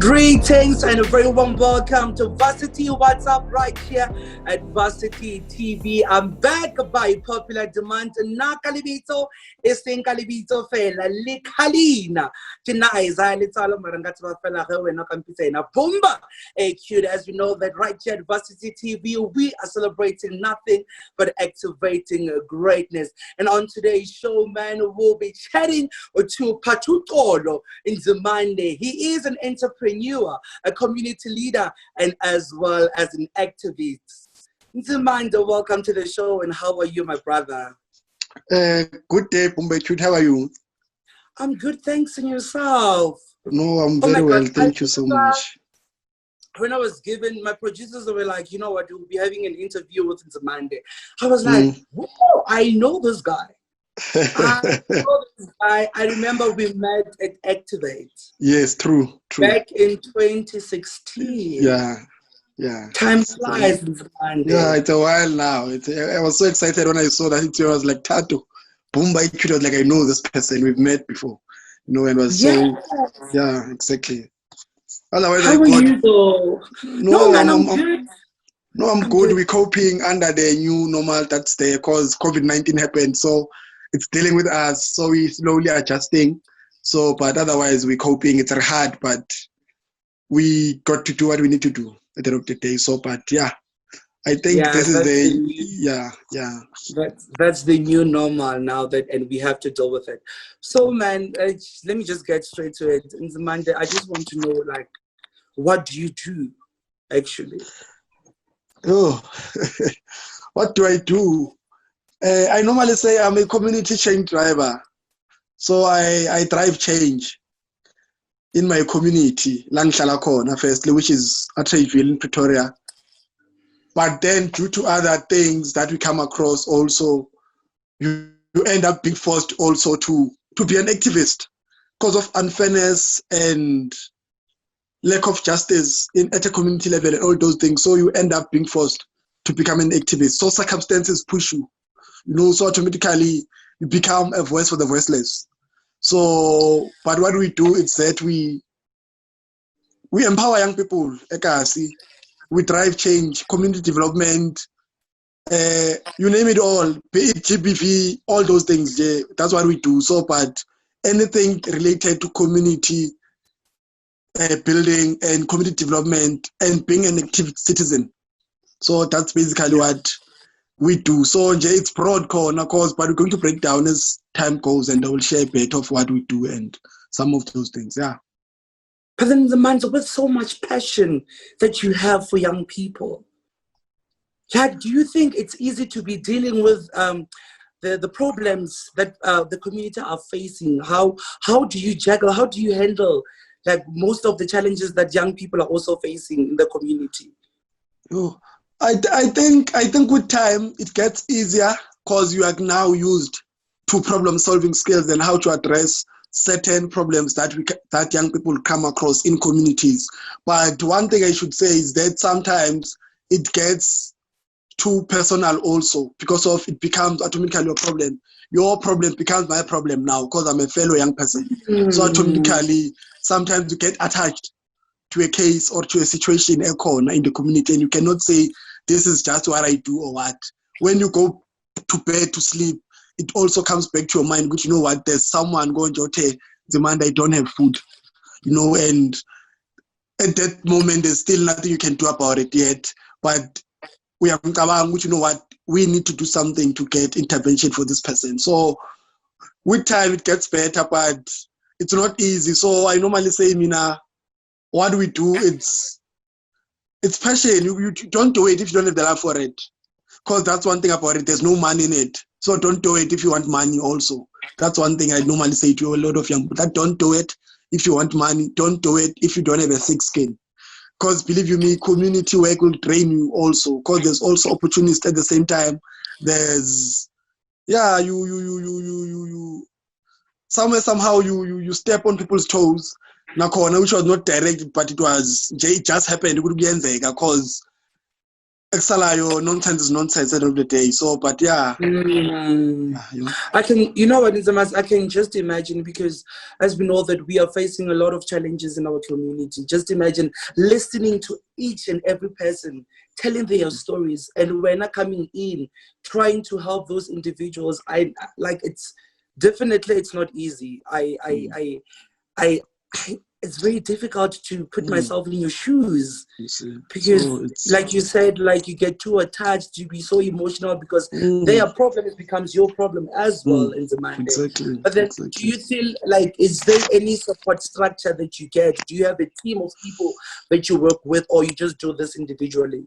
Greetings and a very warm welcome to Varsity. What's up right here at Varsity TV? I'm back by popular demand. Na kalibito iseng kalibito fela likhalina. Tina Isaiah litalo marangati ba fela ge wena kampitsa ina bomba. Cute, as you know that right here at Varsity TV we are celebrating nothing but activating greatness. And on today's show, man, we'll be chatting to Phatuxolo Nzimande. He is an entrepreneur, a community leader, and as well as an activist. Nzimande, welcome to the show, and how are you, my brother? Good day, Pumbechut. How are you? I'm good, thanks, and yourself? No, I'm very well. Thank you so much. When I was given, my producers were like, you know what, we'll be having an interview with Nzimande. I was like, whoa, I know this guy. I remember we met at Activate. Yes, true. Back in 2016. Yeah. Time flies. Yeah, it's a while now. I was so excited when I saw that interview. I was like, Tato, Boomba, I was like, I know this person. We've met before. You know, and was so, yeah, exactly. Otherwise, how are you though? No, man, I'm good. No, I'm good. We're coping under the new normal that's there because COVID-19 happened. So it's dealing with us. So we're slowly adjusting. So, but otherwise we're coping. It's hard, but we got to do what we need to do at the end of the day. So, but yeah, I think this is That's the new normal now and we have to deal with it. So, man, let me just get straight to it. Nzimande, I just want to know, like, what do you do, actually? Oh, what do I do? I normally say I'm a community change driver. So I drive change in my community, Langhlala Khona, firstly, which is Atteridgeville in Pretoria. But then due to other things that we come across also, you end up being forced also to be an activist because of unfairness and lack of justice at a community level and all those things. So you end up being forced to become an activist. So circumstances push you, so automatically you become a voice for the voiceless. So, but what we do is that we empower young people, we drive change, community development, you name it all, be it GBV, all those things, that's what we do. So, but anything related to community building and community development and being an active citizen. So that's basically what we do. So it's broad corner course, but we're going to break down as time goes and I will share a bit of what we do and some of those things, yeah. But then with so much passion that you have for young people, do you think it's easy to be dealing with the problems that the community are facing? How do you juggle, how do you handle like most of the challenges that young people are also facing in the community? Oh, I think with time it gets easier because you are now used to problem-solving skills and how to address certain problems that young people come across in communities. But one thing I should say is that sometimes it gets too personal also because of it becomes automatically a problem. Your problem becomes my problem now because I'm a fellow young person. So automatically, sometimes you get attached to a case or to a situation in the community and you cannot say, this is just what I do or what. When you go to bed to sleep, it also comes back to your mind, which, you know what, there's someone going to tell Nzimande, I don't have food, and at that moment, there's still nothing you can do about it yet. But we are which, you know what, we need to do something to get intervention for this person. So with time, it gets better, but it's not easy. So I normally say, Mina, what we do, it's passion. You don't do it if you don't have the love for it. Because that's one thing about it, there's no money in it. So don't do it if you want money also. That's one thing I normally say to a lot of young people. That don't do it if you want money. Don't do it if you don't have a thick skin. Because believe you me, community work will drain you also. Because there's also opportunities at the same time. There's, somehow you step on people's toes. Which was not directed, but it just happened. It could be because Exalayo, nonsense is nonsense at the end of the day. So, but yeah. I can, you know what, Nzamas, I can just imagine, because as we know that we are facing a lot of challenges in our community. Just imagine listening to each and every person telling their stories, and we're not coming in trying to help those individuals. I like, it's definitely, it's not easy. I it's very difficult to put myself in your shoes, because So like you said, like, you get too attached, you be so emotional, because their problem, it becomes your problem as well in the mind. exactly. But then, do you feel like, is there any support structure that you get? Do you have a team of people that you work with, or you just do this individually?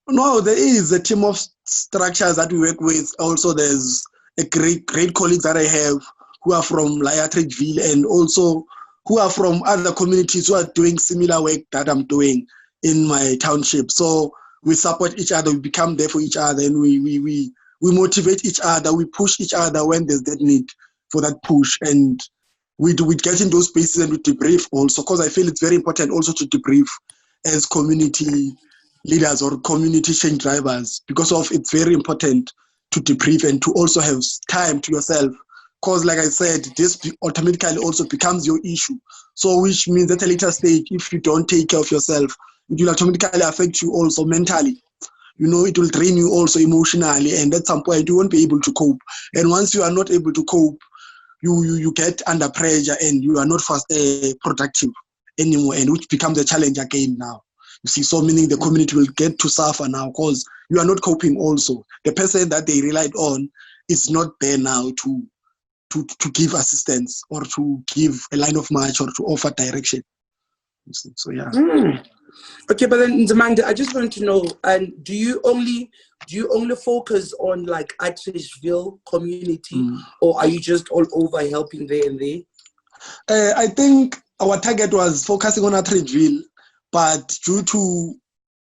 No, there is a team of structures that we work with. Also, there's a great colleagues that I have who are from Ep3 and also who are from other communities who are doing similar work that I'm doing in my township. So we support each other, we become there for each other, and we motivate each other, we push each other when there's that need for that push. And we get in those spaces and we debrief also, because I feel it's very important also to debrief as community leaders or community change drivers, because of it's very important to debrief and to also have time to yourself, because like I said, this automatically also becomes your issue. So which means at a later stage, if you don't take care of yourself, it will automatically affect you also mentally. You know, it will drain you also emotionally, and at some point you won't be able to cope. And once you are not able to cope, you get under pressure and you are not productive anymore, and which becomes a challenge again now. You see, so meaning the community will get to suffer now, because you are not coping also. The person that they relied on is not there now to give assistance or to give a line of march or to offer direction. You see, so yeah. Okay, but then Nzimande, I just want to know, and do you only focus on like Atteridgeville community, or are you just all over helping there and there? I think our target was focusing on Atteridgeville, but due to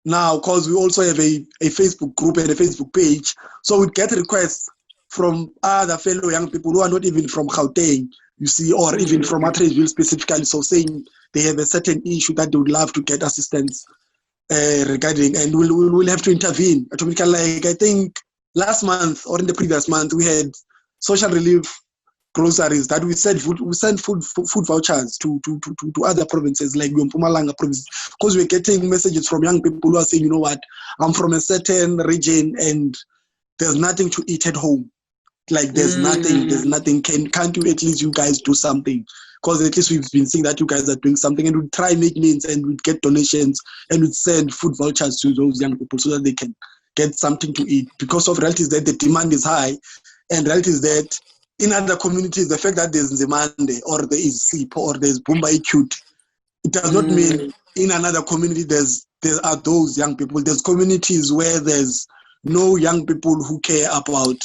now, because we also have a Facebook group and a Facebook page, so we get requests from other fellow young people who are not even from Gauteng, you see, or even from Atteridgeville specifically, so saying they have a certain issue that they would love to get assistance regarding, and we'll have to intervene. Like I think last month or in the previous month, we had social relief groceries that we send food vouchers to other provinces like Mpumalanga province, because we're getting messages from young people who are saying, you know what, I'm from a certain region and there's nothing to eat at home. Like there's nothing. Can't you at least you guys do something? Because at least we've been seeing that you guys are doing something, and we try make means and we get donations and we send food vouchers to those young people so that they can get something to eat. Because of realities that the demand is high, and realities that in other communities, the fact that there's Nzimande or there is SIP or there's Bumba Acute, it does not mean in another community there are those young people. There's communities where there's no young people who care about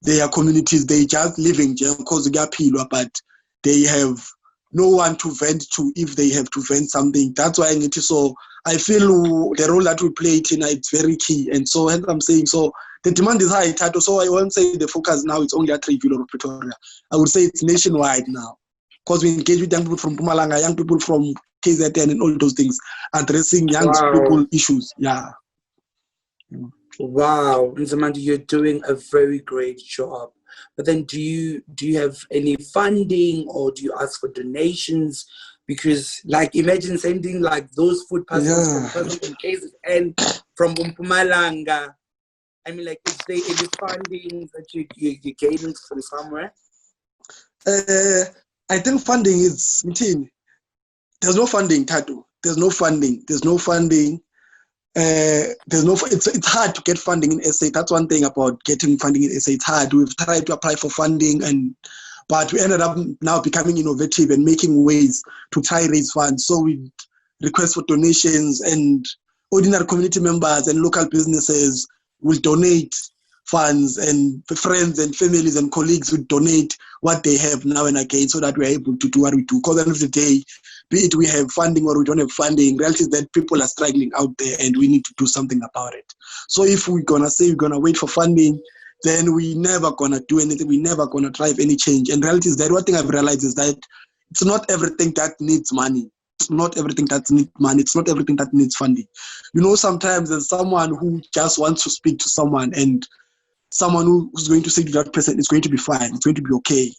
their communities. They just living because but they have no one to vent to if they have to vent something. That's why I need to. So I feel the role that we play tonight is very key. And so as I'm saying, so the demand is high, Tato. So I won't say the focus now it's only at Atteridgeville or Pretoria. I would say it's nationwide now, because we engage with young people from Mpumalanga, young people from KZN and all those things, addressing young people issues. Yeah. Wow, Nzimande, you're doing a very great job. But then do you have any funding, or do you ask for donations? Because like, imagine sending like those food parcels from person from KZN, from Mpumalanga. I mean, like, is there any funding that you're gaining from somewhere? I think funding is routine. There's no funding, Tato. There's no funding. It's hard to get funding in SA. That's one thing about getting funding in SA. It's hard. We've tried to apply for funding, but we ended up now becoming innovative and making ways to try raise funds. So we request for donations, and ordinary community members and local businesses will donate funds, and friends and families and colleagues will donate what they have now and again, so that we're able to do what we do. Because at the end of the day, be it we have funding or we don't have funding, reality is that people are struggling out there and we need to do something about it. So if we're gonna say we're gonna wait for funding, then we're never gonna do anything, we're never gonna drive any change. And reality is that one thing I've realized is that it's not everything that needs money. not everything that needs money. It's not everything that needs funding. You know, sometimes there's someone who just wants to speak to someone, and someone who's going to say to that person, it's going to be fine, it's going to be okay.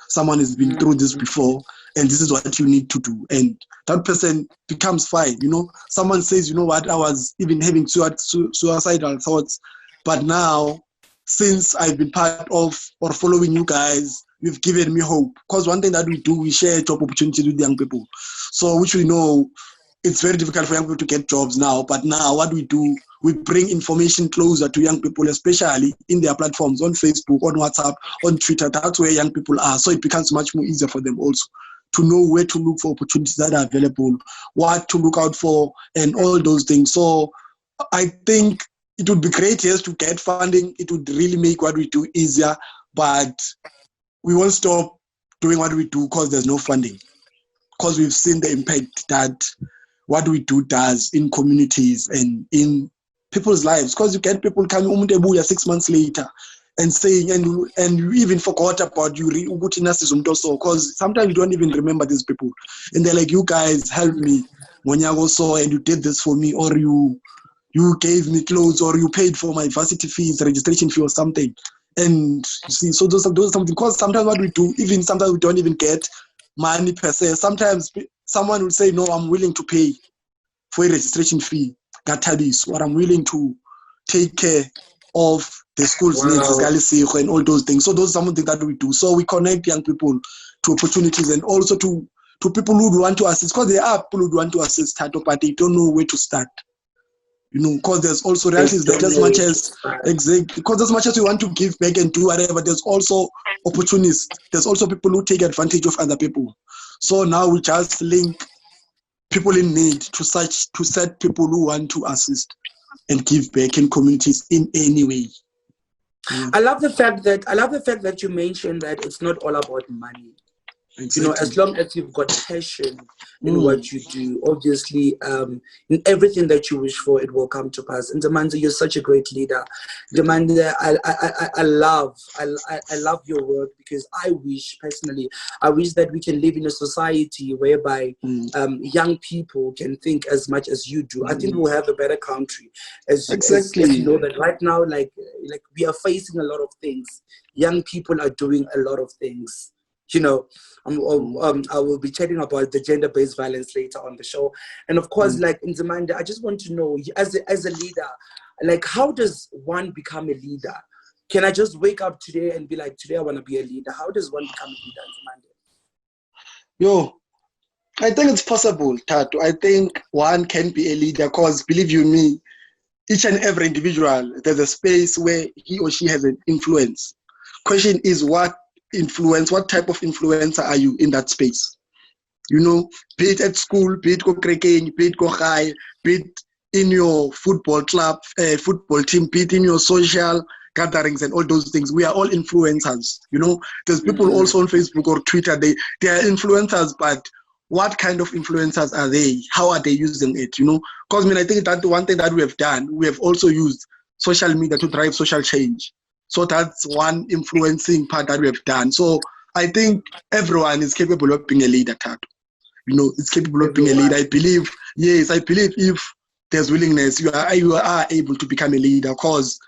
Someone has been through this before, and this is what you need to do. And that person becomes fine. You know, someone says, you know what, I was even having suicidal thoughts, but now, since I've been part of or following you guys, you've given me hope. Because one thing that we do, we share job opportunities with young people. So, which we know it's very difficult for young people to get jobs now. But now what we do, we bring information closer to young people, especially in their platforms, on Facebook, on WhatsApp, on Twitter. That's where young people are. So it becomes much more easier for them also to know where to look for opportunities that are available, what to look out for, and all those things. So I think it would be great, yes, to get funding. It would really make what we do easier, but we won't stop doing what we do because there's no funding. Because we've seen the impact that what we do does in communities and in people's lives. Because you get people coming 6 months later and saying, and you even forgot about you, because sometimes you don't even remember these people. And they're like, you guys helped me, and you did this for me, or you gave me clothes, or you paid for my varsity fees, registration fee or something. And you see, so those are something, because sometimes what we do, even sometimes we don't even get money per se. Sometimes someone will say, no, I'm willing to pay for a registration fee, or I'm willing to take care of the school's needs, and all those things. So those are some of the things that we do. So we connect young people to opportunities, and also to people who want to assist, because there are people who want to assist, but they don't know where to start. You know, because there's also realities that as much as because as much as we want to give back and do whatever, there's also opportunists. There's also people who take advantage of other people. So now we just link people in need to set people who want to assist and give back in communities in any way. Yeah. I love the fact that you mentioned that it's not all about money. Exactly. You know, as long as you've got passion in what you do, obviously, in everything that you wish for, it will come to pass. And Nzimande, you're such a great leader. Nzimande, I love your work, because I wish that we can live in a society whereby young people can think as much as you do. I think we'll have a better country. As you know, that right now, like we are facing a lot of things. Young people are doing a lot of things. You know, I will be chatting about the gender-based violence later on the show. And of course, like Nzimande, I just want to know, as a leader, like, how does one become a leader? Can I just wake up today and be like, today I want to be a leader? How does one become a leader, Nzimande? I think it's possible, Tatu. I think one can be a leader, because believe you me, each and every individual, there's a space where he or she has an influence. Question is, what type of influencer are you in that space? You know, be it at school, be it go Krekeng, be it go high, be it in your football club, football team, be it in your social gatherings and all those things. We are all influencers. You know, there's people also on Facebook or Twitter, they are influencers, but what kind of influencers are they? How are they using it? You know, because I think that the one thing that we have done, we have also used social media to drive social change. So that's one influencing part that we have done. So I think everyone is capable of being a leader, Tatu. You know, it's capable of being a leader. I believe if there's willingness, you are able to become a leader, because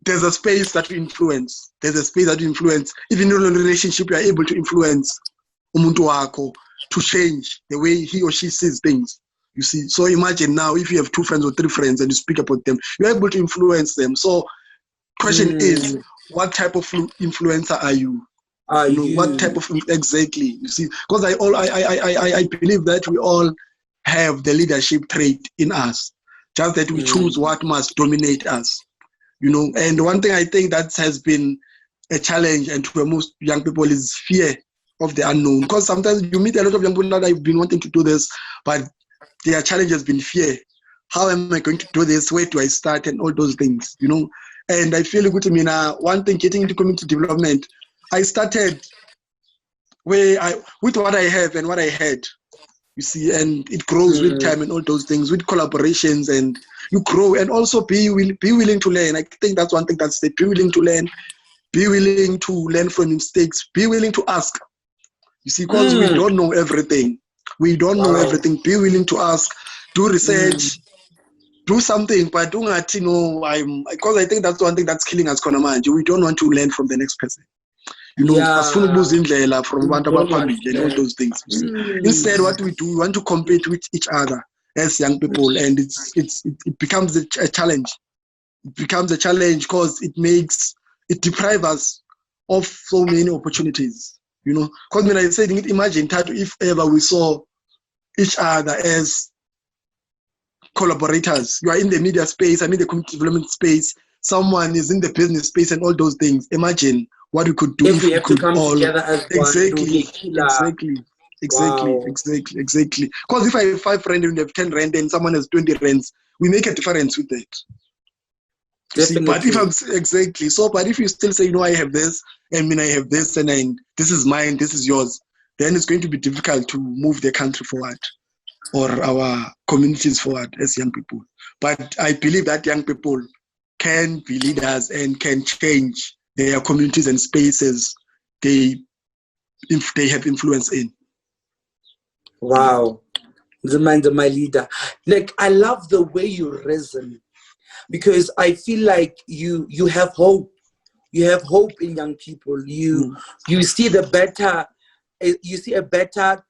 there's a space that you influence. There's a space that you influence. Even in a relationship, you are able to influence umuntu wako to change the way he or she sees things. You see, so imagine now, if you have 2 friends or 3 friends and you speak about them, you're able to influence them. So question is, what type of influencer are you? What type of exactly? You see, because I believe that we all have the leadership trait in us, just that we choose what must dominate us. You know, and one thing I think that has been a challenge, and to most young people, is fear of the unknown. Because sometimes you meet a lot of young people that have been wanting to do this, but their challenge has been fear. How am I going to do this? Where do I start? And all those things, you know. And I feel good to me now. One thing, getting into community development, I started with what I have and what I had, you see, and it grows with time and all those things, with collaborations, and you grow, and also be willing to learn. I think that's one thing that's it. Be willing to learn, be willing to learn from mistakes, be willing to ask. You see, because we don't know everything. We don't know everything. Be willing to ask, do research, do something, but do not, because I think that's one thing that's killing us, Konamanje. We don't want to learn from the next person. Asifuna ukubuza indlela from abantu abaphambili and all those things. You see. Instead, what we do, we want to compete with each other as young people, and it becomes a challenge. It becomes a challenge because it deprives us of so many opportunities. Because when I said, imagine if ever we saw each other as collaborators. You are in the media space, I'm in the community development space, someone is in the business space and all those things. Imagine what we could do if we have to come together as exactly. Wow. Exactly. Because if I have 5 rand and you have 10 rand and someone has 20 rands, we make a difference with that. Definitely. But if but if you still say, I have this, I have this, and this is mine, this is yours, then it's going to be difficult to move the country forward or our communities forward as young people. But I believe that young people can be leaders and can change their communities and spaces if they have influence in. Wow. Nzimande, my leader. Like, I love the way you reason, because I feel like you have hope. You have hope in young people. You see the better. You see a better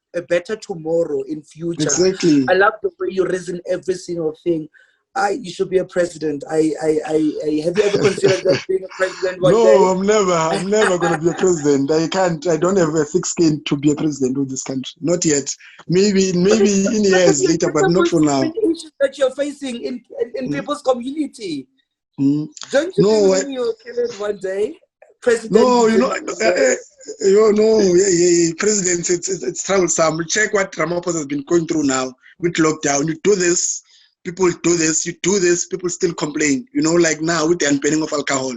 tomorrow in future. Exactly. I love the way you reason every single thing. You should be a president. Have you ever considered that being a president one day? No, I'm never going to be a president. I don't have a thick skin to be a president of this country. Not yet. Maybe in years later, but not for now. Issues that you're facing in people's community. Don't you think when you're killed one day, president? No, presidents, it's troublesome. Check what Ramaphosa has been going through now with lockdown. You do this, people do this, you do this, people still complain. Like now with the unbanning of alcohol.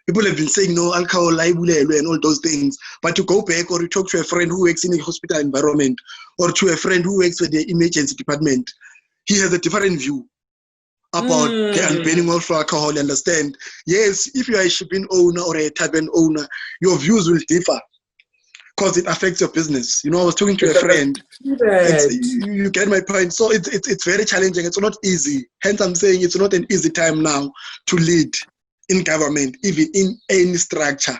People have been saying, no, alcohol, and all those things. But you go back or you talk to a friend who works in a hospital environment or to a friend who works with the emergency department, he has a different view about the unbanning of alcohol. You understand? Yes, if you are a shipping owner or a tavern owner, your views will differ because it affects your business. I was talking to a friend. You get my point. So it's very challenging. It's not easy. Hence, I'm saying it's not an easy time now to lead in government, even in any structure.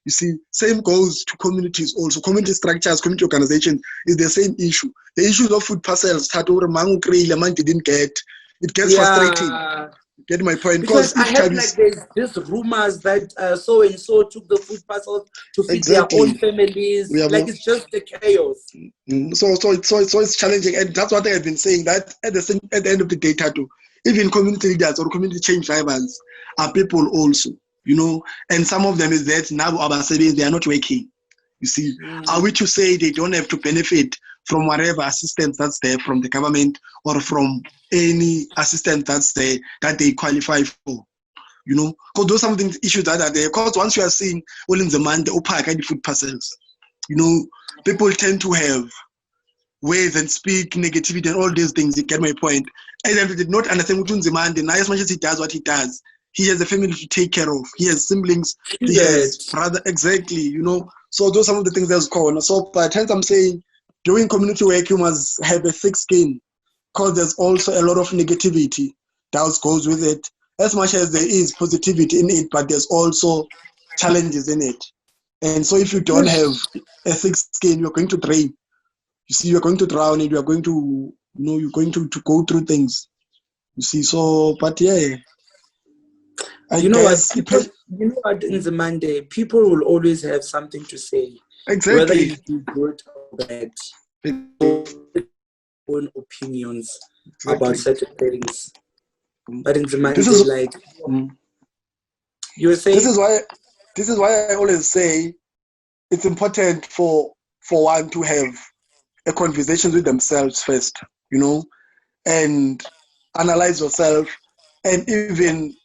You see, same goes to communities also. Community structures, community organizations is the same issue. The issues of food parcels, didn't get. It gets frustrating. Get my point? Because I have there's these rumors that so and so took the food parcels to feed their own families. It's just the chaos. So it's challenging, and that's what I have been saying. That at the end of the day, too, even community leaders or community change drivers are people also. And some of them is that now they are not working. You see, are we to say they don't have to benefit from whatever assistance that's there from the government or from any assistance that's there that they qualify for? Because those are some of the issues that are there. Because once you are seeing all in the man, the food parcels, people tend to have ways and speak negativity and all these things. You get my point? And then they did not understand what Nzimande, as much as he does what he does, he has a family to take care of. He has siblings. He has brother. Exactly. So those are some of the things that's going on. So, but hence I'm saying, doing community work, you must have a thick skin, because there's also a lot of negativity that goes with it. As much as there is positivity in it, but there's also challenges in it. And so if you don't have a thick skin, you're going to drain. You see, you're going to drown and you're going to, you're going to go through things. You see, so, but yeah. You know what, Nzimande, people will always have something to say. Exactly. Whether you do good or bad. Own opinions about certain things. But Nzimande, you were saying? This is why I always say it's important for one to have a conversation with themselves first, and analyze yourself, and even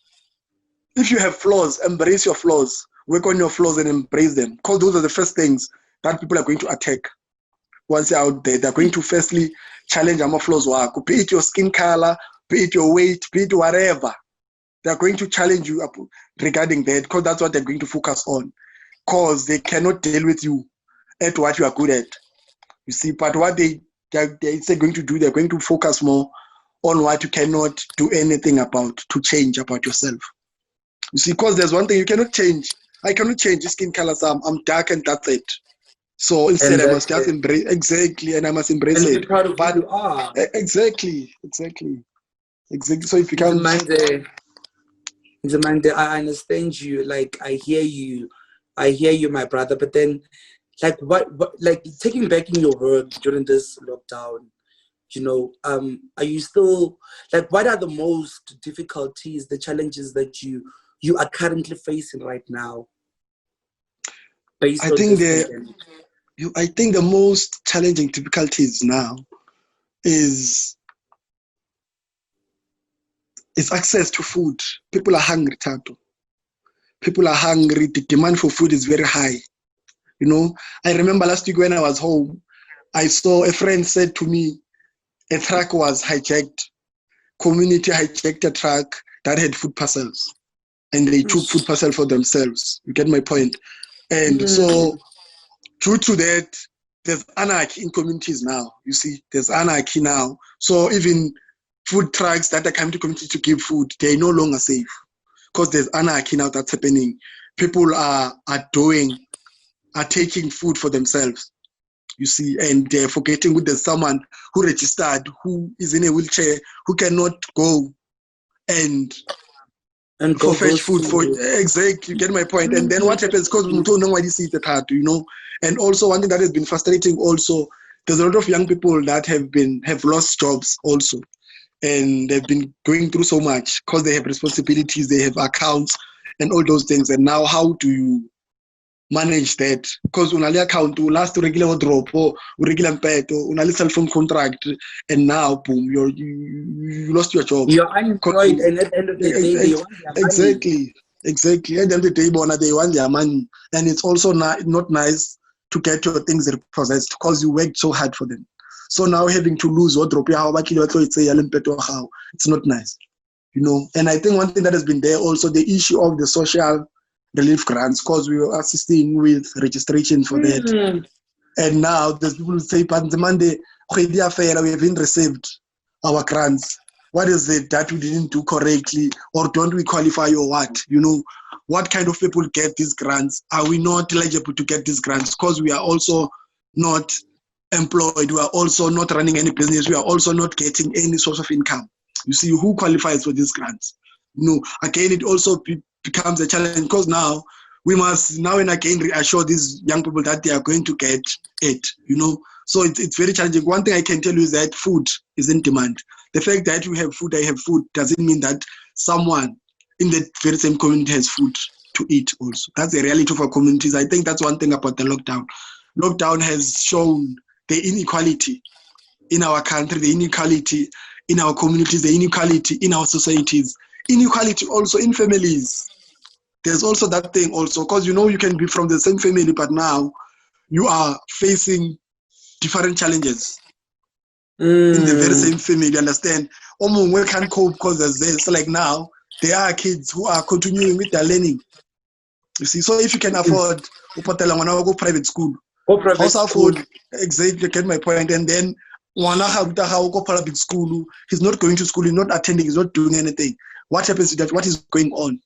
if you have flaws, embrace your flaws, work on your flaws and embrace them, because those are the first things that people are going to attack. Once you're out there, they're going to firstly challenge your flaws, be it your skin color, be it your weight, be it whatever. They're going to challenge you regarding that, because that's what they're going to focus on, because they cannot deal with you at what you are good at. You see, but what they they're going to do. They're going to focus more on what you cannot do anything about to change about yourself. You see, because there's one thing you cannot change. I cannot change the skin color. So I'm dark and that's it. So instead, I must just embrace and I must embrace and it. be proud of But who you are. Exactly. So it becomes. Nzimande, I understand you. Like I hear you, my brother. But then, like like taking back in your work during this lockdown, are you still like? What are the most difficulties, the challenges that you are currently facing right now, based I on think this pandemic? I think the most challenging difficulties now is access to food. People are hungry, Tato. People are hungry. The demand for food is very high. I remember last week when I was home, I saw a friend said to me, a truck was hijacked. Community hijacked a truck that had food parcels, and they took food parcel for themselves. You get my point? And so, due to that, there's anarchy in communities now. You see, there's anarchy now. So even food trucks that are coming to community to give food, they're no longer safe because there's anarchy now that's happening. People are taking food for themselves. You see, and they're forgetting that there's someone who registered, who is in a wheelchair, who cannot go and go fetch food for exactly. You get my point. And then what happens? Because and also one thing that has been frustrating. Also, there's a lot of young people that have lost jobs also, and they've been going through so much because they have responsibilities, they have accounts, and all those things. And now, how do you manage that? Because unali account, last regular wardrobe, regular pet, unali cell phone contract, and now boom, you lost your job. You're unemployed, and at the end of the day, they want their money. Exactly. At the end of the day, they want their money, and it's also not nice to get your things repossessed because you worked so hard for them. So now having to lose wardrobe, it's not nice, And I think one thing that has been there also, the issue of the social relief grants, because we were assisting with registration for that. And now there's people who say, but the Monday, we haven't received our grants. What is it that we didn't do correctly, or don't we qualify, or what? What kind of people get these grants? Are we not eligible to get these grants? Because we are also not employed, we are also not running any business, we are also not getting any source of income. You see, who qualifies for these grants? Again, it also becomes a challenge because now we must now and again reassure these young people that they are going to get it, So it's very challenging. One thing I can tell you is that food is in demand. The fact that you have food, I have food, doesn't mean that someone in the very same community has food to eat also. That's the reality of our communities. I think that's one thing about the lockdown. Lockdown has shown the inequality in our country, the inequality in our communities, the inequality in our societies, inequality also in families. There's also that thing also, because you can be from the same family, but now you are facing different challenges in the very same family, you understand? We can't cope because there's this. Like now, there are kids who are continuing with their learning. You see, so if you can afford go private school, afford, exactly, you get my point. And then go public school, he's not going to school, he's not attending, he's not doing anything. What happens to that? What is going on?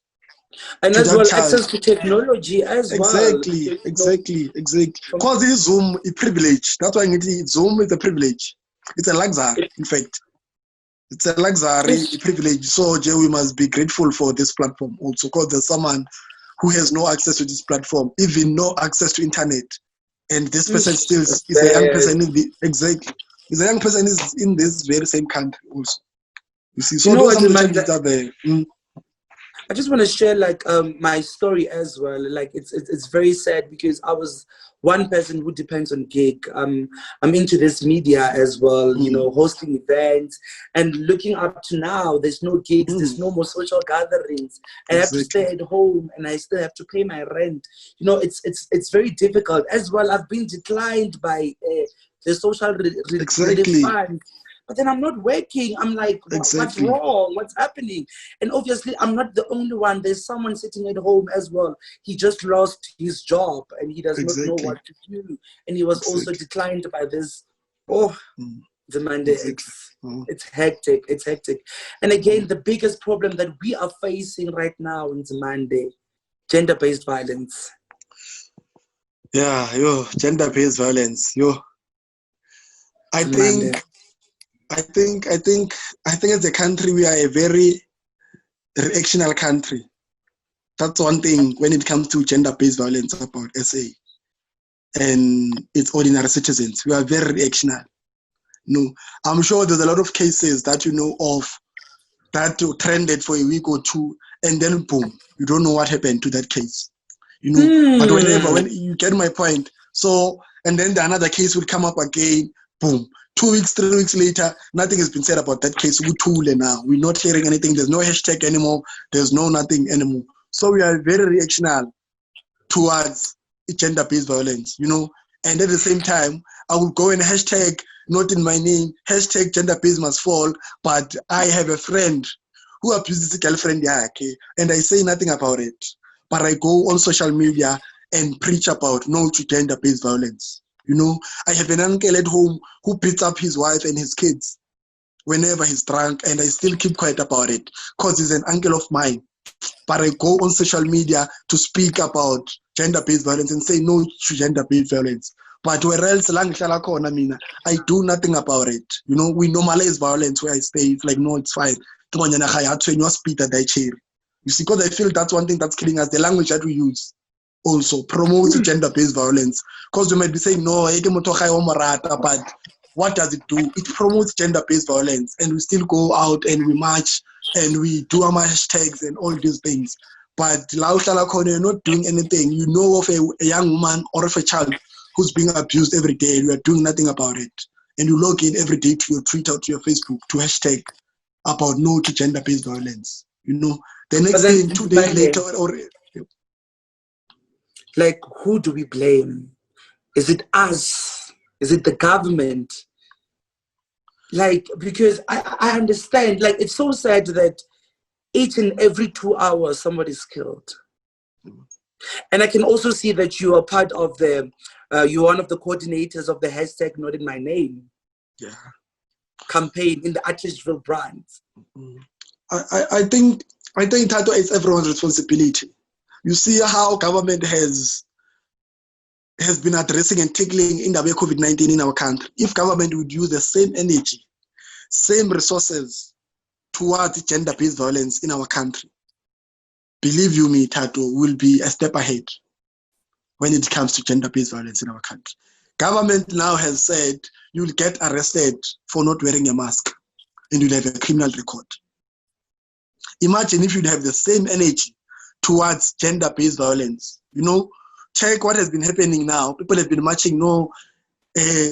And as well, access to technology as well. Exactly. Because this Zoom is a privilege. That's why Zoom is a privilege. It's a luxury, in fact. It's a luxury, a privilege. So we must be grateful for this platform also, because there's someone who has no access to this platform, even no access to internet. And this person still is a young person is a young person is in this very same country also. You see, so those are the challenges that are there. I just want to share my story as well. Like it's very sad because I was one person who depends on gig. I'm into this media as well, hosting events and looking up to now. There's no gigs, there's no more social gatherings. I have to stay at home and I still have to pay my rent. It's very difficult as well. I've been declined by the social relief fund. But then I'm not working. I'm like, what's wrong? What's happening? And obviously, I'm not the only one. There's someone sitting at home as well. He just lost his job and he does not know what to do. And he was also declined by this Oh, Nzimande, it's hectic. It's hectic. And again, the biggest problem that we are facing right now in Nzimande, gender-based violence. Yeah, gender-based violence. I think as a country we are a very reactional country. That's one thing when it comes to gender-based violence about SA and its ordinary citizens. We are very reactional. I'm sure there's a lot of cases that you know of that trended for a week or two, and then boom, you don't know what happened to that case. But when you get my point, so and then another case will come up again, boom. 2 weeks, 3 weeks later, nothing has been said about that case. We're not hearing anything. There's no hashtag anymore. There's no nothing anymore. So we are very reactional towards gender-based violence, And at the same time, I will go and hashtag not in my name, hashtag gender-based must fall. But I have a friend who abuses his girlfriend, and I say nothing about it. But I go on social media and preach about no to gender-based violence. I have an uncle at home who beats up his wife and his kids whenever he's drunk, and I still keep quiet about it because he's an uncle of mine. But I go on social media to speak about gender-based violence and say no to gender-based violence. But where else, I do nothing about it. We normalize violence where I stay. It's like, no, it's fine. You see, because I feel that's one thing that's killing us, the language that we use also promotes gender-based violence. Because we might be saying, no, but what does it do? It promotes gender-based violence, and we still go out and we march and we do our hashtags and all these things. But you're not doing anything. You know of a young woman or of a child who's being abused every day, and you are doing nothing about it. And you log in every day to your Twitter, to your Facebook, to hashtag about no to gender-based violence. The next thing, 2 days later, like, who do we blame? Is it us? Is it the government? Like, because I understand, like, it's so sad that each and every 2 hours somebody's killed. And I can also see that you are part of you're one of the coordinators of the hashtag Not In My Name campaign in the Attersville brand. I think Tato, it's everyone's responsibility. You see how government has been addressing and tackling in the COVID-19 in our country. If government would use the same energy, same resources towards gender-based violence in our country, believe you me, Tato, will be a step ahead when it comes to gender-based violence in our country. Government now has said you'll get arrested for not wearing a mask and you'll have a criminal record. Imagine if you'd have the same energy towards gender-based violence. Check what has been happening now. People have been marching, no,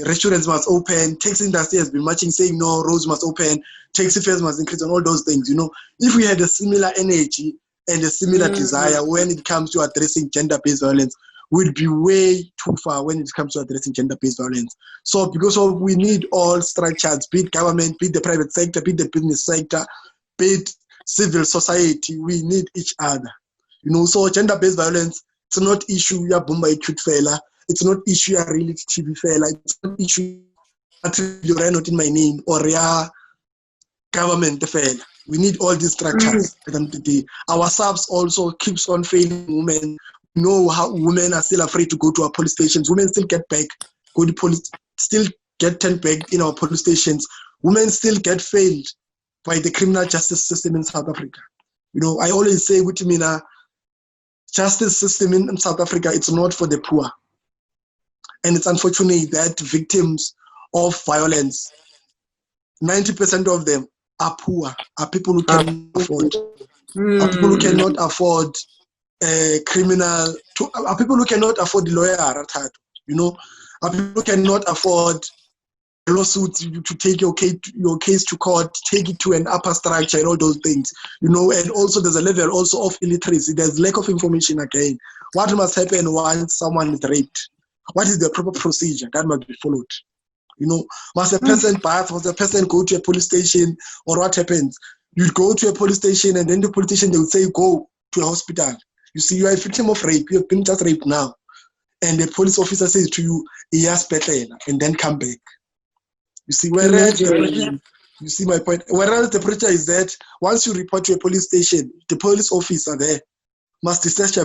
restaurants must open. Taxi industry has been marching, saying no, roads must open, taxi fares must increase, and all those things. If we had a similar energy and a similar desire when it comes to addressing gender-based violence, we'd be way too far when it comes to addressing gender-based violence. So because we need all structures, be it government, be it the private sector, be it the business sector, be it civil society, we need each other. So gender-based violence, it's not issue ya bomba cute fella. It's not issue ya really TV fella. It's not issue you're not in my name or ya government fella. We need all these structures. Our subs also keeps on failing women. We know how women are still afraid to go to our police stations. Women still get back, go to police, still get turned back in our police stations. Women still get failed by the criminal justice system in South Africa. I always say, justice system in South Africa, it's not for the poor. And it's unfortunate that victims of violence, 90% of them are poor, are people who cannot afford. Are people who cannot afford a criminal, are people who cannot afford the lawyer, are people who cannot afford a lawsuit to take your case to court, take it to an upper structure and all those things, and also there's a level also of illiteracy. There's lack of information again. What must happen once someone is raped? What is the proper procedure that must be followed? Must a person pass? Must a person go to a police station? Or what happens? You go to a police station and then the politician, they will say, go to a hospital. You see, you are a victim of rape. You have been just raped now. And the police officer says to you, yes, better, and then come back. You see, whereas Imagine. you see my point. Whereas the pressure is that once you report to a police station, the police officer there must dispatch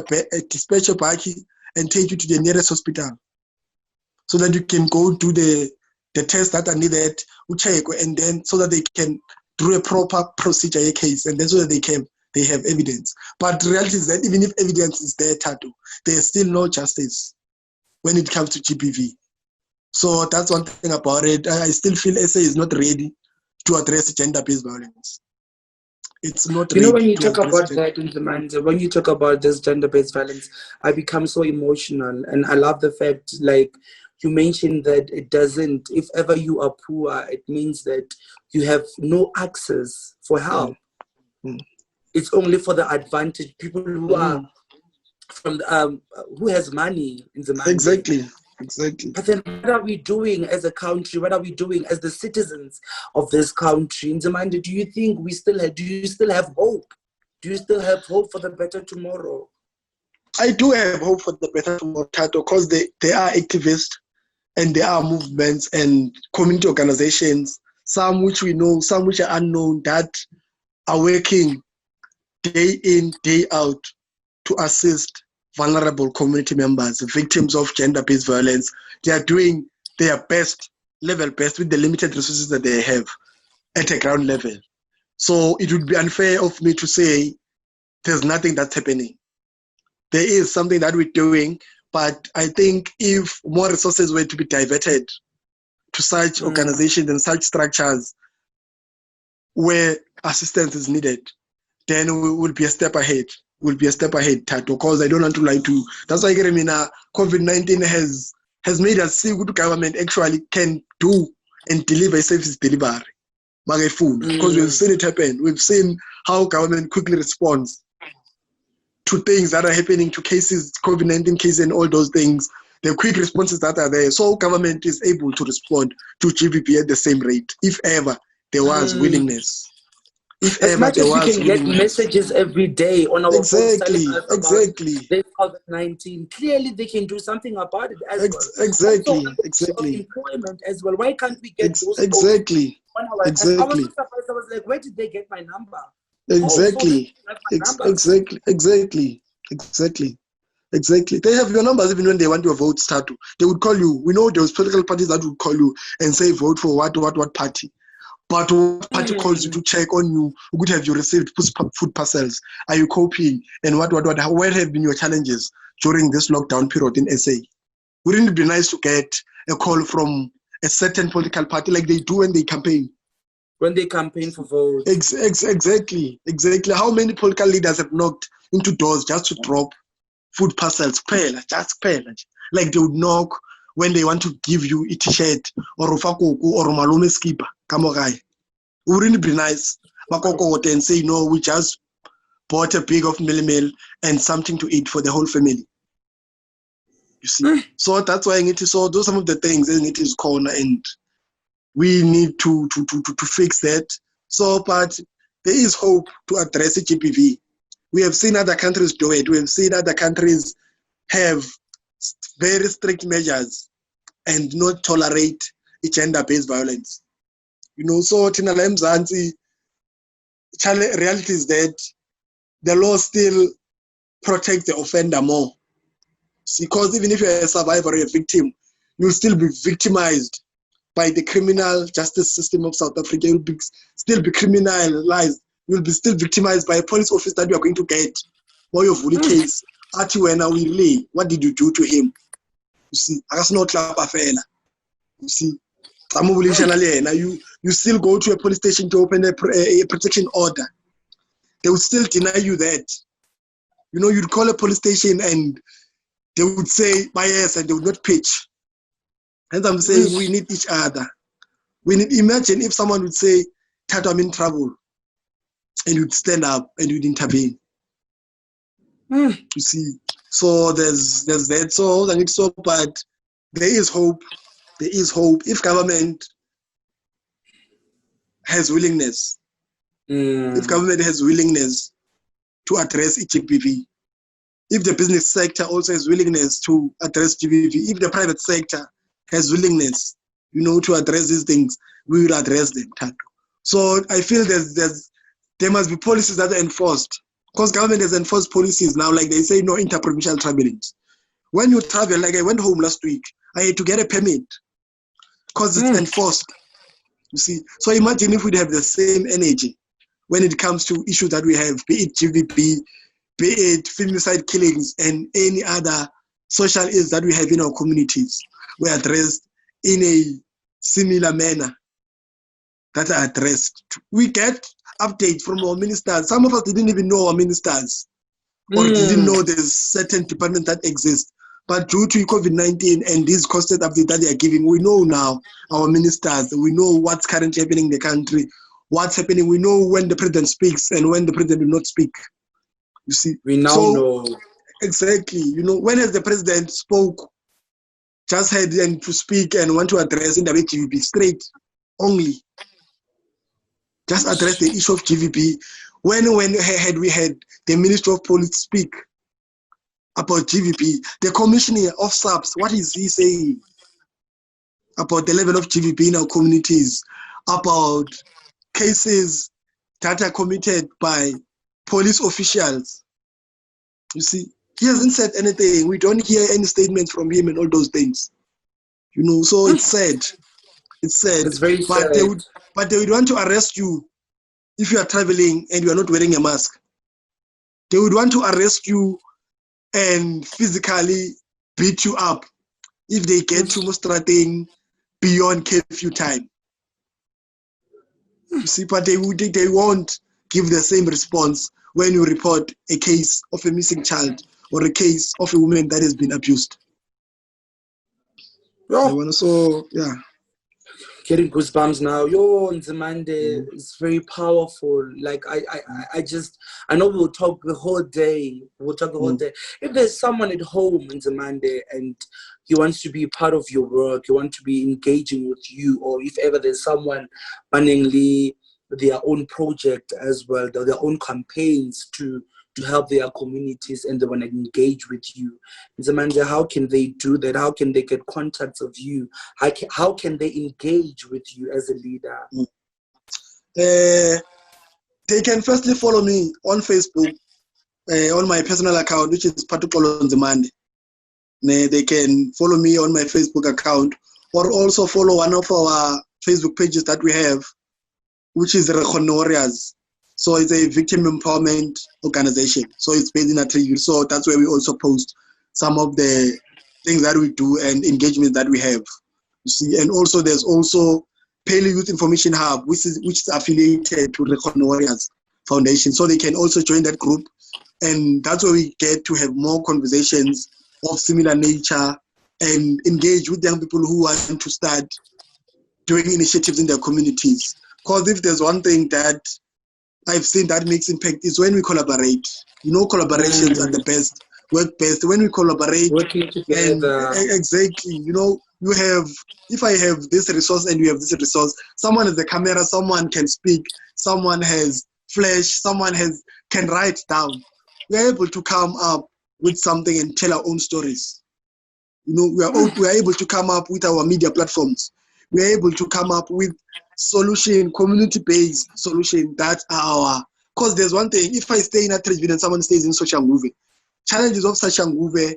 a buggy and take you to the nearest hospital so that you can go do the tests that are needed, and then so that they can do a proper procedure case, and then so that they have evidence. But the reality is that even if evidence is there, Tato, there's still no justice when it comes to GBV. So that's one thing about it. I still feel SA is not ready to address gender-based violence. It's not ready. When you talk about that, Nzimande, when you talk about this gender-based violence, I become so emotional. And I love the fact, like, you mentioned that it doesn't, if ever you are poor, it means that you have no access for help. It's only for the advantaged people who are from the, who has money in the Exactly. But then what are we doing as a country? What are we doing as the citizens of this country? In Nzimande, do you think do you still have hope? Do you still have hope for the better tomorrow? I do have hope for the better tomorrow, Tato, because they are activists and there are movements and community organizations, some which we know, some which are unknown, that are working day in, day out to assist vulnerable community members, victims of gender-based violence. They are doing their best, level best, with the limited resources that they have at a ground level. So it would be unfair of me to say there's nothing that's happening. There is something that we're doing, but I think if more resources were to be diverted to such organizations and such structures where assistance is needed, then we will be a step ahead. We'll be a step ahead, Tato, because I don't want to lie to you. That's why COVID-19 has made us see what government actually can do and deliver a service delivery. Because we've seen it happen. We've seen how government quickly responds to things that are happening, to cases, COVID-19 cases and all those things, the quick responses that are there. So government is able to respond to GBV at the same rate, if ever there was willingness. If as ever much there as we was can get willingness. messages every day on our phones telling us about Exactly. this COVID-19, clearly they can do something about it as well. Exactly. Also, of employment as well. Why can't we get those exactly. on our, Exactly. I was so surprised. I was like, where did they get my number? Exactly. Exactly. They have your numbers even when they want your votes, Tato. They would call you. We know those political parties that would call you and say vote for what party. But what party calls you to check on you? Would have you received food parcels? Are you coping? And what? Where have been your challenges during this lockdown period in SA? Wouldn't it be nice to get a call from a certain political party like they do when they campaign? When they campaign for votes. Exactly. How many political leaders have knocked into doors just to drop food parcels? Like they would knock when they want to give you a t-shirt or a fakoko or a malome skipper. Wouldn't it be nice? And say, no, we just bought a bag of meal and something to eat for the whole family. You see? So that's why I need to do some of the things in it is corner, and we need to fix that. So, but there is hope to address GBV. We have seen other countries do it. We have seen other countries have very strict measures and not tolerate gender-based violence. So Tina Lemzansi, reality is that the law still protects the offender more. Because even if you're a survivor or a victim, you'll still be victimized by the criminal justice system of South Africa. You'll still be criminalized. You'll be still victimized by a police officer that you are going to get. Or your bully case. What did you do to him? You see, that's not affair. You see, you still go to a police station to open a protection order. They would still deny you that. You'd call a police station and they would say, yes, and they would not pitch. And I'm saying we need each other. Imagine if someone would say, Tato, I'm in trouble. And you'd stand up and you'd intervene. You see, so there's that. But there is hope. There is hope. If government has willingness, to address GBV, if the business sector also has willingness to address GBV, if the private sector has willingness, to address these things, we will address them. So I feel there must be policies that are enforced, because government has enforced policies now, like they say no interprovincial traveling. When you travel, like I went home last week, I had to get a permit because it's enforced. You see, so imagine if we'd have the same energy when it comes to issues that we have, be it GVP, be it femicide killings, and any other social ills that we have in our communities, were addressed in a similar manner that are addressed. We get updates from our ministers. Some of us didn't even know our ministers or didn't know there's certain departments that exist. But due to COVID-19 and these constant updates that they are giving, we know now our ministers, we know what's currently happening in the country, what's happening. We know when the president speaks and when the president will not speak. You see, we now know. Exactly. When has the president spoke, just had to speak and want to address in the GVP straight only? Just address the issue of GVP. When had we had the Minister of Police speak about GVP, the Commissioner of SAPS, what is he saying about the level of GVP in our communities, about cases that are committed by police officials? You see, he hasn't said anything. We don't hear any statements from him and all those things. So it's sad. It's sad. It's very sad. But they would want to arrest you if you are traveling and you are not wearing a mask. They would want to arrest you and physically beat you up if they get to Mostrateng beyond curfew time. You see, but they won't give the same response when you report a case of a missing child or a case of a woman that has been abused. So, yeah. Getting goosebumps now. Nzimande is very powerful. Like I know we'll talk the whole day. If there's someone at home, Nzimande, and he wants to be part of your work, he wants to be engaging with you, or if ever there's someone running their own project as well, their own campaigns to help their communities, and they want to engage with you, Nzimande, how can they do that? How can they get contacts of you? How can they engage with you as a leader? They can firstly follow me on Facebook, on my personal account, which is Phatuxolo Nzimande. They can follow me on my Facebook account, or also follow one of our Facebook pages that we have, which is REKGONNE. So it's a victim empowerment organization. So it's based in Ep3. So that's where we also post some of the things that we do and engagement that we have. You see, and also there's also PHELI Youth Information Hub, which is affiliated to REKGONNE Foundation. So they can also join that group, and that's where we get to have more conversations of similar nature and engage with young people who want to start doing initiatives in their communities. Because if there's one thing that I've seen that makes impact is when we collaborate. Collaborations are the best, work best. When we collaborate, working together. Exactly. If I have this resource and you have this resource, someone has the camera, someone can speak, someone has flash, someone can write down. We're able to come up with something and tell our own stories. We are able to come up with our media platforms. We are able to come up with community-based solution that are because there's one thing, if I stay in Ep3 and someone stays in Soshanguve, challenges of Soshanguve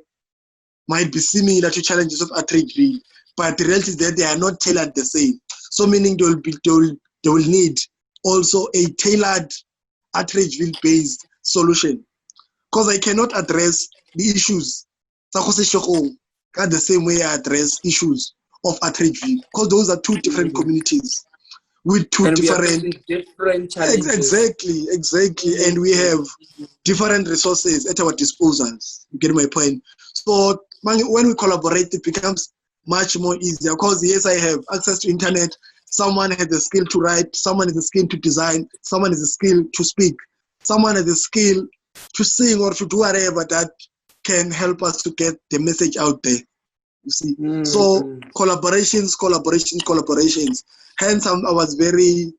might be similar to challenges of Ep3, but the reality is that they are not tailored the same. So meaning they will need also a tailored Ep3-based solution, because I cannot address the issues the same way I address issues of Ep3, because those are two different communities with two different challenges. Exactly. And we have different resources at our disposals. You get my point? So when we collaborate, it becomes much more easier, because yes, I have access to internet. Someone has the skill to write, someone has the skill to design, someone has the skill to speak, someone has the skill to sing or to do whatever that can help us to get the message out there. You see, so collaborations. Hence, I was very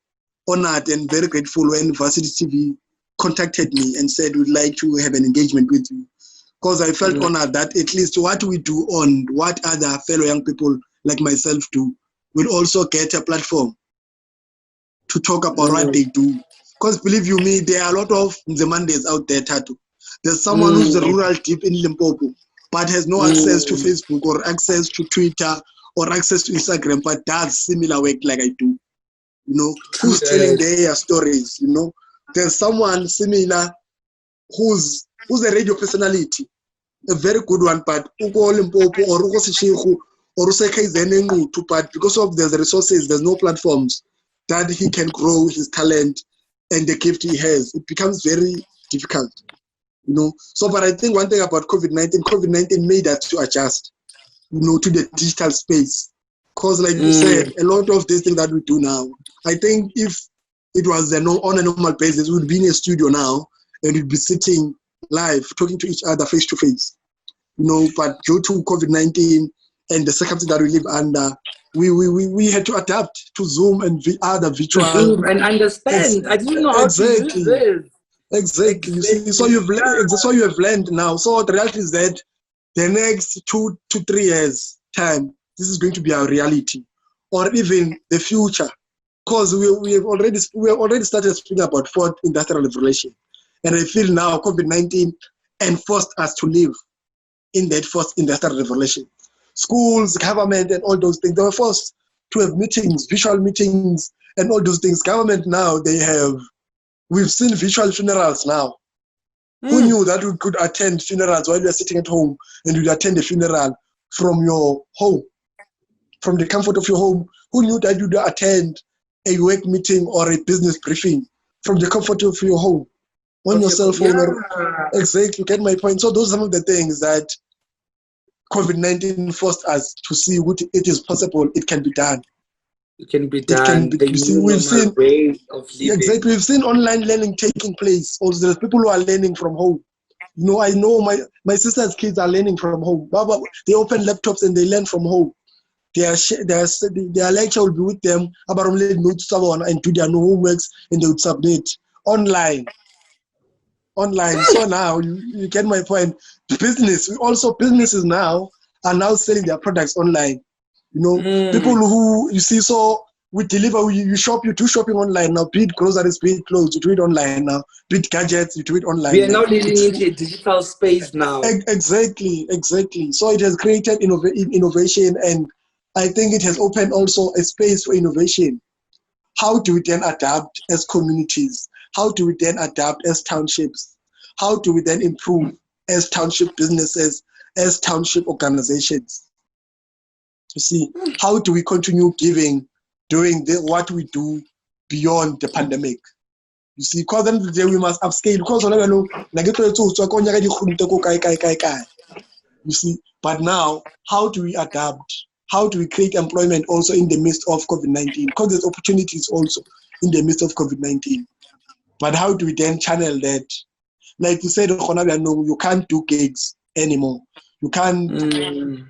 honored and very grateful when Varsity TV contacted me and said we'd like to have an engagement with you, because I felt honored that at least what we do on what other fellow young people like myself do, will also get a platform to talk about what they do. Because believe you me, there are a lot of Nzimandes out there, Tatu. There's someone who's a rural deep in Limpopo, but has no access to Facebook or access to Twitter or access to Instagram, but does similar work like I do. You know, who's telling their stories, you know. There's someone similar who's a radio personality, a very good one, but uko Limpopo or uko Sishihu or uko but because of the resources, there's no platforms that he can grow his talent and the gift he has. It becomes very difficult, you know. So, but I think one thing about COVID-19 made us to adjust, you know, to the digital space. Because like you said, a lot of these things that we do now, I think if it was on a normal basis, we would be in a studio now and we'd be sitting live, talking to each other face to face, you know. But due to COVID-19 and the circumstances that we live under, we had to adapt to Zoom and other virtual. To Zoom and understand. I didn't know how to use this. Exactly. You see, so you have learned now. So the reality is that the next 2 to 3 years time, this is going to be our reality, or even the future, because we have already started speaking about fourth industrial revolution, and I feel now COVID-19 enforced us to live in that fourth industrial revolution. Schools, government, and all those things, they were forced to have meetings, visual meetings, and all those things. Government now, we've seen virtual funerals now. Who knew that we could attend funerals while we are sitting at home, and we'd attend a funeral from your home, from the comfort of your home? Who knew that you'd attend a work meeting or a business briefing from the comfort of your home, on your cell phone? Exactly, get my point. So those are some of the things that COVID-19 forced us to see what it is possible, it can be done. It can be done. We've seen way of living. Exactly, we've seen online learning taking place. Also, there's people who are learning from home. You know, I know my sister's kids are learning from home. They open laptops and they learn from home. Their lecture will be with them about notes and do their homeworks, and they would submit online. So now you get my point. Businesses now are now selling their products online. You know, people who you see, so we deliver, you do shopping online now, be it groceries, be it clothes, you do it online now, be it gadgets, you do it online. We are now living into a digital space now. Exactly. So it has created innovation, and I think it has opened also a space for innovation. How do we then adapt as communities? How do we then adapt as townships? How do we then improve as township businesses, as township organizations? You see, how do we continue doing what we do beyond the pandemic? You see, because then the day we must upscale. You see, but now, how do we adapt? How do we create employment also in the midst of COVID-19? Because there's opportunities also in the midst of COVID-19. But how do we then channel that? Like you said, you can't do gigs anymore. You can't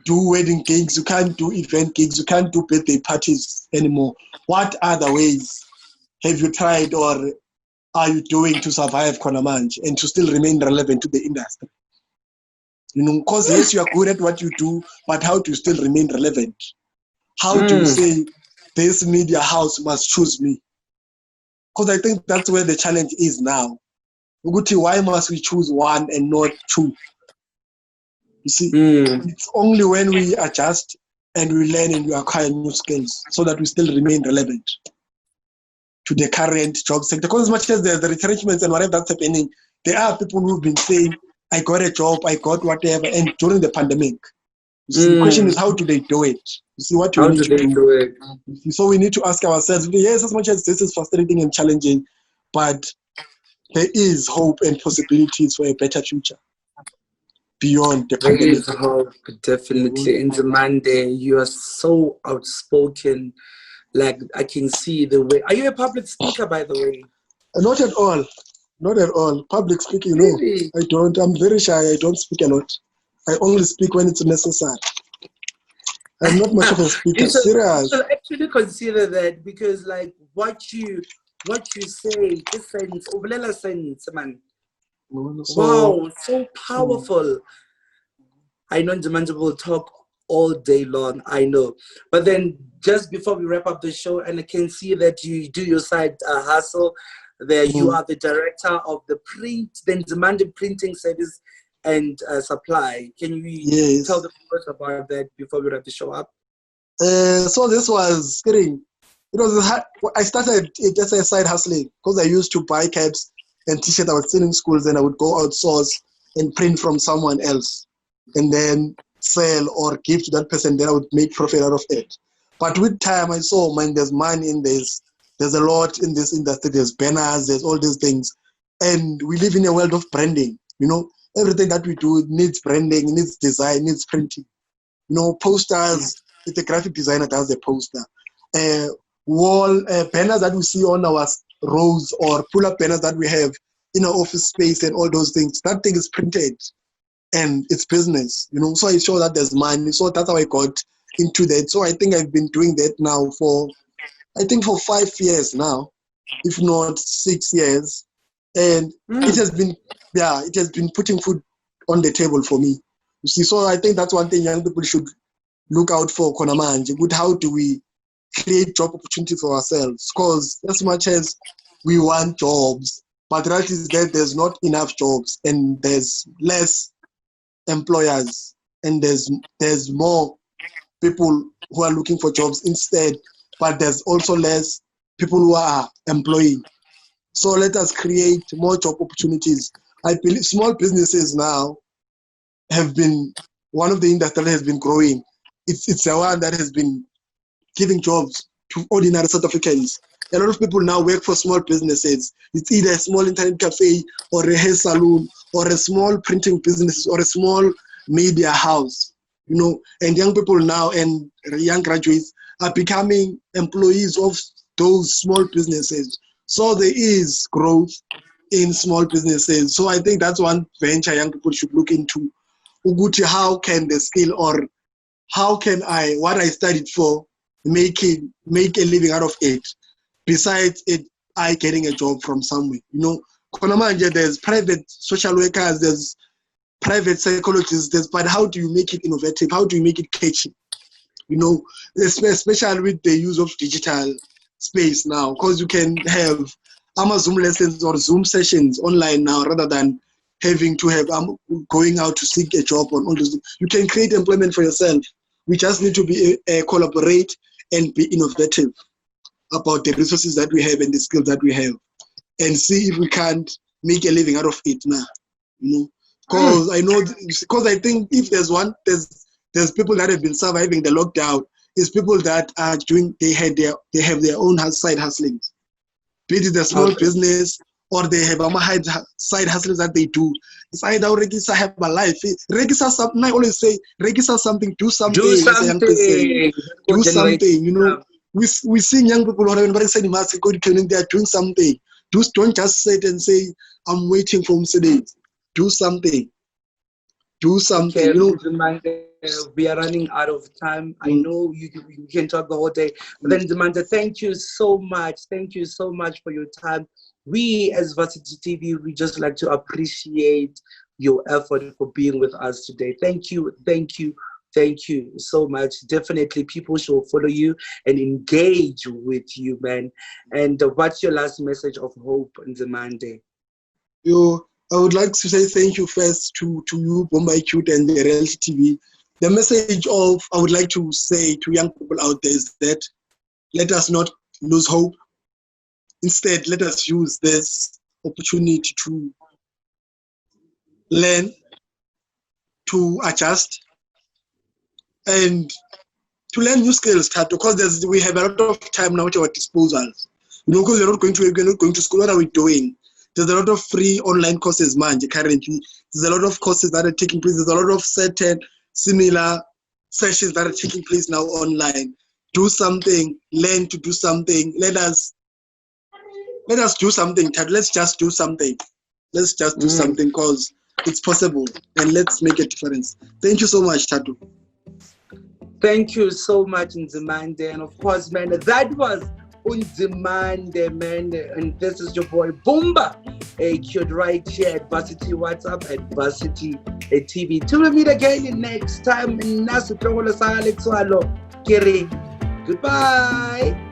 do wedding gigs. You can't do event gigs. You can't do birthday parties anymore. What other ways have you tried or are you doing to survive Konamanj and to still remain relevant to the industry? You know, because yes, you are good at what you do, but how do you still remain relevant? How do you say this media house must choose me? Because I think that's where the challenge is now. Why must we choose one and not two? You see, it's only when we adjust and we learn and we acquire new skills so that we still remain relevant to the current job sector. Because as much as there's the retrenchments and whatever that's happening, there are people who've been saying, I got a job, I got whatever, and during the pandemic. You see, the question is, how do they do it? You see, what do we need to do? It? So we need to ask ourselves, yes, as much as this is frustrating and challenging, but there is hope and possibilities for a better future beyond the pandemic. There is hope, definitely. Nzimande, you are so outspoken. Like, I can see the way. Are you a public speaker, by the way? Not at all. Not at all. Public speaking, really? No. I don't. I'm very shy. I don't speak a lot. I only speak when it's necessary. I'm not much of a speaker. Serious. You should actually consider that, because like what you say, this sense, man. Wow, so powerful. I know Nzimande will talk all day long, I know. But then just before we wrap up the show, and I can see that you do your side hustle there. You are the director of the Nzimande printing service and supply. Can you tell the viewers about that before we wrap the show up? So this was kidding. I started it as a side hustling because I used to buy caps and t-shirts I would sell in schools, and I would go outsource and print from someone else and then sell or give to that person. Then I would make profit out of it. But with time, I saw, man, there's money in this. There's a lot in this industry. There's banners, there's all these things. And we live in a world of branding. Everything that we do needs branding, needs design, needs printing. Posters, if the graphic designer does the poster. Wall banners that we see on our rows or pull-up banners that we have in our office space and all those things, that thing is printed and it's business, So I saw that there's money. So that's how I got into that. So I think I've been doing that now for 5 years now, if not 6 years. And it has been putting food on the table for me. You see, so I think that's one thing young people should look out for. How do we create job opportunities for ourselves? Because as much as we want jobs, but the reality is that there's not enough jobs and there's less employers and there's more people who are looking for jobs instead, but there's also less people who are employing. So let us create more job opportunities. I believe small businesses now have been one of the industries that has been growing. It's the one that has been giving jobs to ordinary South Africans. A lot of people now work for small businesses. It's either a small internet cafe or a hair salon or a small printing business or a small media house, and young people now and young graduates are becoming employees of those small businesses. So there is growth in small businesses. So I think that's one venture young people should look into. Uguti, how can the skill or how can what I studied for, make a living out of it, besides I getting a job from somewhere. There's private social workers, there's private psychologists, but how do you make it innovative? How do you make it catchy? Especially with the use of digital space now, because you can have Zoom lessons or Zoom sessions online now rather than having to have going out to seek a job on all those things. You can create employment for yourself. We just need to be collaborate and be innovative about the resources that we have and the skills that we have, and see if we can't make a living out of it now. Because I think if there's people that have been surviving the lockdown, is people that are they have their own side hustlings, be it a small business or they have side hustles that they do. It's either Regisa have a life. Regisa something. I always say Regisa something. Do something. Do something. Do something. We see young people who they are doing something. Don't just sit and say I'm waiting for today. Do something. Do something. Okay, we are running out of time. I know you can talk the whole day. But then, Nzimande, thank you so much. Thank you so much for your time. We, as Varsity TV, we just like to appreciate your effort for being with us today. Thank you. Thank you. Thank you so much. Definitely, people should follow you and engage with you, man. And what's your last message of hope, Nzimande? I would like to say thank you first to you, Bombay Cute, and the Reality TV. The message I would like to say to young people out there is that let us not lose hope. Instead, let us use this opportunity to learn, to adjust, and to learn new skills, because we have a lot of time now at our disposal. Because we're not going to school. What are we doing? There's a lot of free online courses, currently. There's a lot of courses that are taking place. There's a lot of certain similar sessions that are taking place now online. Do something, learn to do something. Let us do something, Tad. Let's just do something. Let's just do something, because it's possible, and let's make a difference. Thank you so much, Tatu. Thank you so much, Nzimande. And of course, man, that was Nzimande, man. And this is your boy Boomba, AQ'd right here at Varsity WhatsApp at Varsity TV. Till we meet again next time. Goodbye.